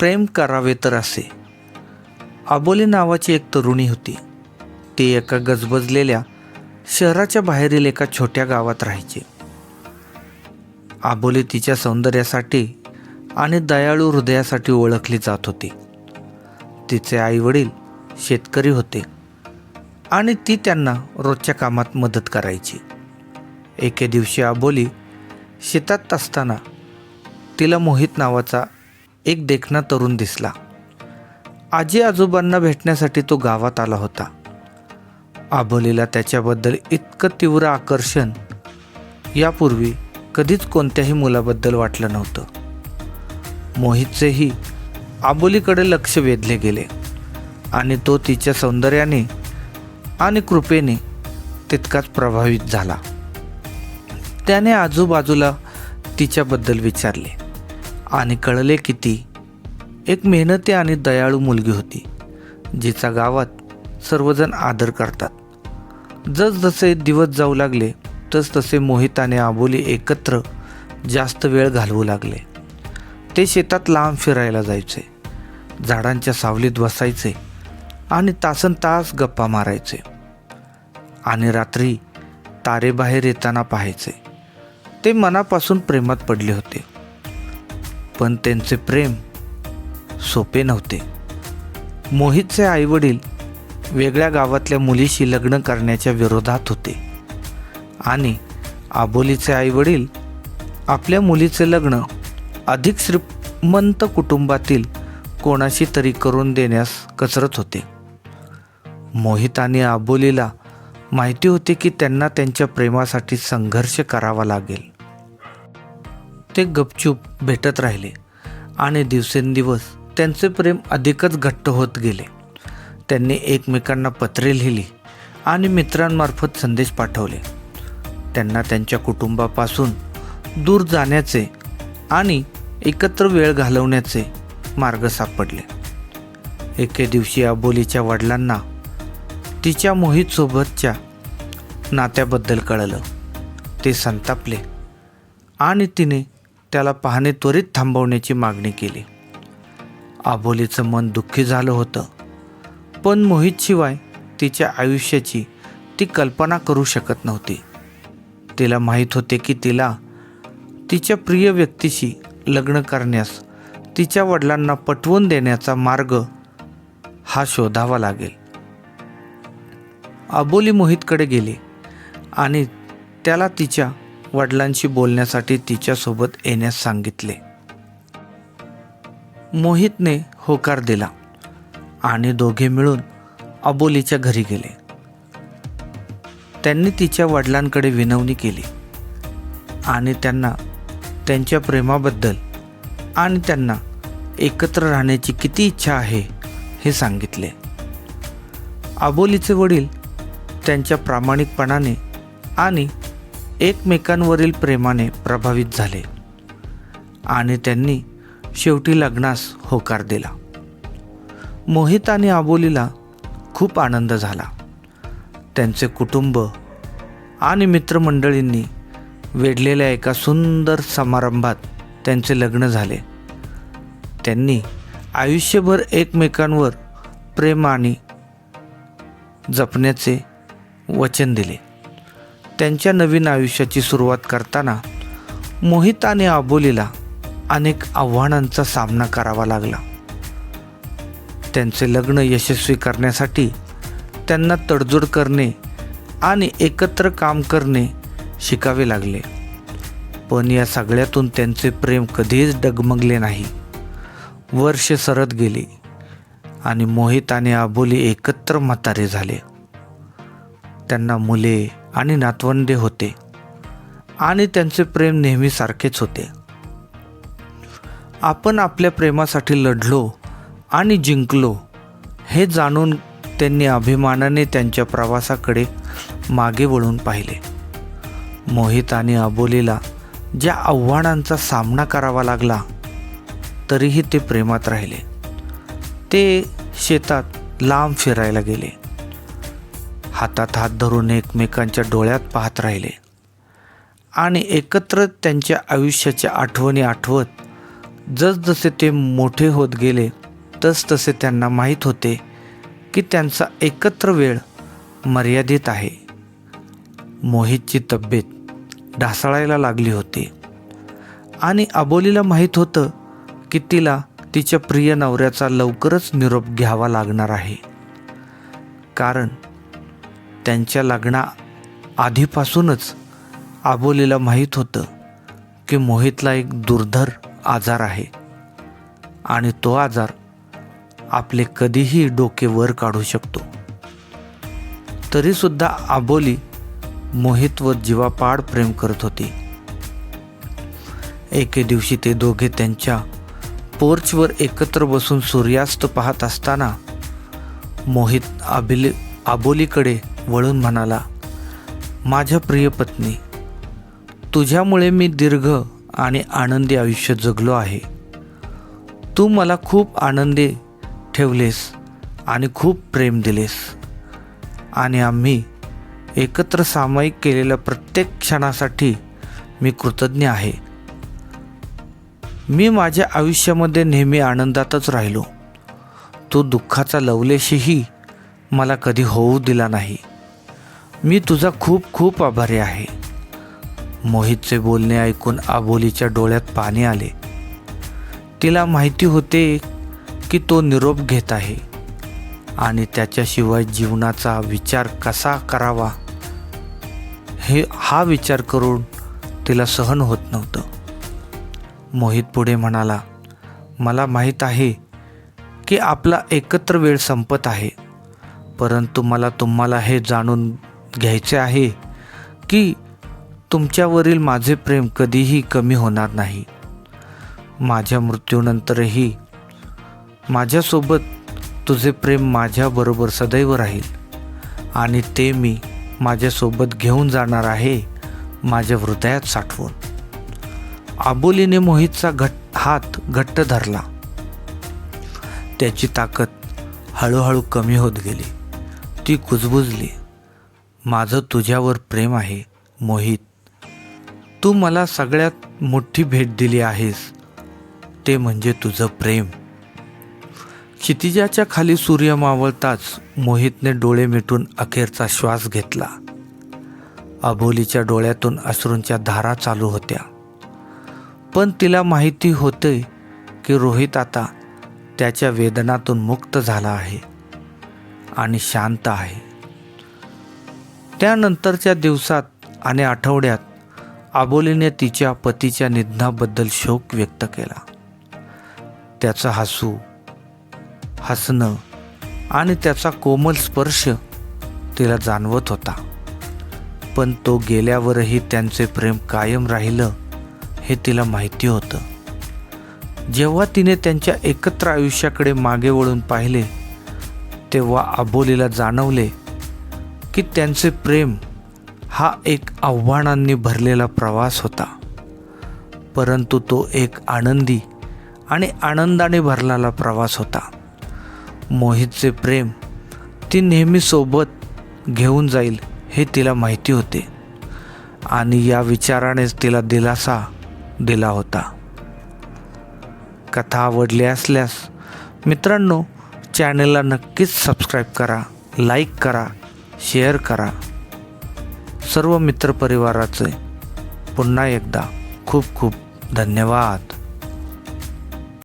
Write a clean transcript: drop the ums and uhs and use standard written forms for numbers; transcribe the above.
प्रेम करावे तर असे. आबोली नावाची एक तरुणी होती. ती एका गजबजलेल्या शहराच्या बाहेरील एका छोट्या गावात राहायची. आबोली तिच्या सौंदर्यासाठी आणि दयाळू हृदयासाठी ओळखली जात होती. तिचे आईवडील शेतकरी होते आणि ती त्यांना रोजच्या कामात मदत करायची. एके दिवशी आबोली शेतात असताना तिला मोहित नावाचा एक देखणा तरुण दिसला. आजी आजोबांना भेटण्यासाठी तो गावात आला होता. आबोलीला त्याच्याबद्दल इतकं तीव्र आकर्षण यापूर्वी कधीच कोणत्याही मुलाबद्दल वाटलं नव्हतं. मोहितचेही आबोलीकडे लक्ष वेधले गेले आणि तो तिच्या सौंदर्याने आणि कृपेने तितकाच प्रभावित झाला. त्याने आजूबाजूला तिच्याबद्दल विचारले आणि कळले की ती एक मेहनती आणि दयाळू मुलगी होती, जिचा गावात सर्वजण आदर करतात. जसजसे दिवस जाऊ लागले तसतसे मोहित आणि आबोली एकत्र जास्त वेळ घालवू लागले. ते शेतात लांब फिरायला जायचे, झाडांच्या सावलीत बसायचे आणि तासनतास गप्पा मारायचे आणि रात्री तारे बाहेर येताना पाहायचे. ते मनापासून प्रेमात पडले होते, पण त्यांचे प्रेम सोपे नव्हते. मोहितचे आईवडील वेगळ्या गावातल्या मुलीशी लग्न करण्याच्या विरोधात होते आणि आबोलीचे आईवडील आपल्या मुलीचे लग्न अधिक श्रीमंत कुटुंबातील कोणाशी तरी करून देण्यास कचरत होते. मोहित आणि आबोलीला माहिती होते की त्यांना त्यांच्या प्रेमासाठी संघर्ष करावा लागेल. ते गपचूप भेटत राहिले आणि दिवसेंदिवस त्यांचे प्रेम अधिकच घट्ट होत गेले. त्यांनी एकमेकांना पत्रे लिहिली आणि मित्रांमार्फत संदेश पाठवले. त्यांना त्यांच्या कुटुंबापासून दूर जाण्याचे आणि एकत्र वेळ घालवण्याचे मार्ग सापडले. एके दिवशी आबोलीच्या वडिलांना तिच्या मोहितसोबतच्या नात्याबद्दल कळलं. ते संतापले आणि तिने त्याला पाहणे त्वरित थांबवण्याची मागणी केली. आबोलीचं मन दुःखी झालं होतं, पण मोहितशिवाय तिच्या आयुष्याची ती कल्पना करू शकत नव्हती. तिला माहीत होते की तिला तिच्या प्रिय व्यक्तीशी लग्न करण्यास तिच्या वडिलांना पटवून देण्याचा मार्ग हा शोधावा लागेल. आबोली मोहितकडे गेली आणि त्याला तिच्या वडिलांशी बोलण्यासाठी तिच्यासोबत येण्यास सांगितले. मोहितने होकार दिला आणि दोघे मिळून आबोलीच्या घरी गेले. त्यांनी तिच्या वडिलांकडे विनवणी केली आणि त्यांना त्यांच्या प्रेमाबद्दल आणि त्यांना एकत्र राहण्याची किती इच्छा आहे हे सांगितले. आबोलीचे वडील त्यांच्या प्रामाणिकपणाने आणि एकमेकांवरील प्रेमाने प्रभावित झाले आणि त्यांनी शेवटी लग्नास होकार दिला. मोहित आणि आबोलीला खूप आनंद झाला. त्यांचे कुटुंब आणि मित्रमंडळींनी वेढलेल्या एका सुंदर समारंभात त्यांचे लग्न झाले. त्यांनी आयुष्यभर एकमेकांवर प्रेम आणि जपण्याचे वचन दिले. त्यांच्या नवीन आयुष्याची सुरुवात करताना मोहित आणि आबोलीला अनेक आव्हानांचा सामना करावा लागला. त्यांचे लग्न यशस्वी करण्यासाठी त्यांना तडजोड करणे आणि एकत्र काम करणे शिकावे लागले. पण या सगळ्यातून त्यांचे प्रेम कधीच डगमगले नाही. वर्ष सरत गेली आणि मोहित आणि आबोली एकत्र म्हातारे झाले. त्यांना मुले आणि नातवंडे होते आणि त्यांचे प्रेम नेहमी सारखेच होते. आपण आपल्या प्रेमासाठी लढलो आणि जिंकलो हे जाणून त्यांनी अभिमानाने त्यांच्या प्रवासाकडे मागे वळून पाहिले. मोहित आणि आबोलीला ज्या आव्हानांचा सामना करावा लागला तरीही ते प्रेमात राहिले. ते शेतात लांब फिरायला गेले, हातात हात धरून एकमेकांच्या डोळ्यात पाहत राहिले आणि एकत्र त्यांच्या आयुष्याच्या आठवणी आठवत जसजसे ते मोठे होत गेले तसतसे त्यांना माहीत होते की त्यांचा एकत्र वेळ मर्यादित आहे. मोहितची तब्येत ढासळायला लागली होती आणि अबोलीला माहीत होतं की तिला तिच्या प्रिय नवऱ्याचा लवकरच निरोप घ्यावा लागणार आहे. कारण त्यांच्या लग्ना आधीपासूनच अबोलीला माहीत होतं की मोहितला एक दुर्धर आजार आहे आणि तो आजार आपले कधीही डोके वर काढू शकतो. तरीसुद्धा अबोली मोहितवर जीवापाड प्रेम करत होती. एके दिवशी ते दोघे त्यांच्या पोर्चवर एकत्र बसून सूर्यास्त पाहत असताना मोहित अबोलीकडे वळून म्हणाला, माझ्या प्रिय पत्नी, तुझ्यामुळे मी दीर्घ आणि आनंदी आयुष्य जगलो आहे. तू मला खूप आनंदी ठेवलेस आणि खूप प्रेम दिलेस आणि आम्ही एकत्र सामायिक केलेल्या प्रत्येक क्षणासाठी मी कृतज्ञ आहे. मी माझ्या आयुष्यामध्ये नेहमी आनंदातच राहिलो. तू दुःखाचा लवलेशही मला कधी होऊ दिला नाही. मी तुझा खूप खूप आभारी आहे. मोहितचे बोलणे ऐकून अबोलीच्या डोळ्यात पाणी आले. तिला माहिती होते की तो निरोप घेत आहे आणि त्याच्याशिवाय जीवनाचा विचार कसा करावा हा विचार करून तिला सहन होत नव्हतं. मोहित पुढे म्हणाला, मला माहीत आहे की आपला एकत्र वेळ संपत आहे, परंतु मला तुम्हाला हे जाणून घ्यायचे आहे की तुमच्यावरील माझे प्रेम कधीही कमी होणार नाही. माझ्या मृत्यूनंतरही माझ्यासोबत तुझे प्रेम माझ्याबरोबर सदैव राहील आणि ते मी माझ्यासोबत घेऊन जाणार आहे माझ्या हृदयात साठवून. अबोलीने मोहितचा हात घट्ट धरला. त्याची ताकद हळूहळू कमी होत गेली. ती कुजबुजली. माझं तुझ्यावर प्रेम आहे मोहित. तू मला सगळ्यात मोठी भेट दिली आहेस, ते म्हणजे तुझं प्रेम. क्षितिजाच्या खाली सूर्य मावळताच मोहितने डोळे मिटून अखेरचा श्वास घेतला. अबोलीच्या डोळ्यातून अश्रूंच्या धारा चालू होत्या, पण तिला माहिती होते की रोहित आता त्याच्या वेदनातून मुक्त झाला आहे आणि शांत आहे. त्यानंतरच्या दिवसात आणि आठवड्यात अबोलीने तिच्या पतीच्या निधनाबद्दल शोक व्यक्त केला. त्याचं हसणं आणि त्याचा कोमल स्पर्श तिला जाणवत होता, पण तो गेल्यावरही त्यांचे प्रेम कायम राहिलं हे तिला माहिती होतं. जेव्हा तिने त्यांच्या एकत्र आयुष्याकडे मागे वळून पाहिले तेव्हा अबोलीला जाणवले की त्यांचे प्रेम हा एक आव्हानांनी भरलेला प्रवास होता, परंतु तो एक आनंदी आणि आनंदाने भरलेला प्रवास होता. मोहितचे प्रेम ती नेहमी सोबत घेऊन जाईल हे तिला माहिती होते आणि या विचारानेच तिला दिलासा दिला होता. कथा आवडली असल्यास मित्रांनो, चॅनलला नक्कीच सबस्क्राईब करा, लाईक करा, शेअर करा. सर्व मित्रपरिवाराचे पुन्हा एकदा खूप खूप धन्यवाद.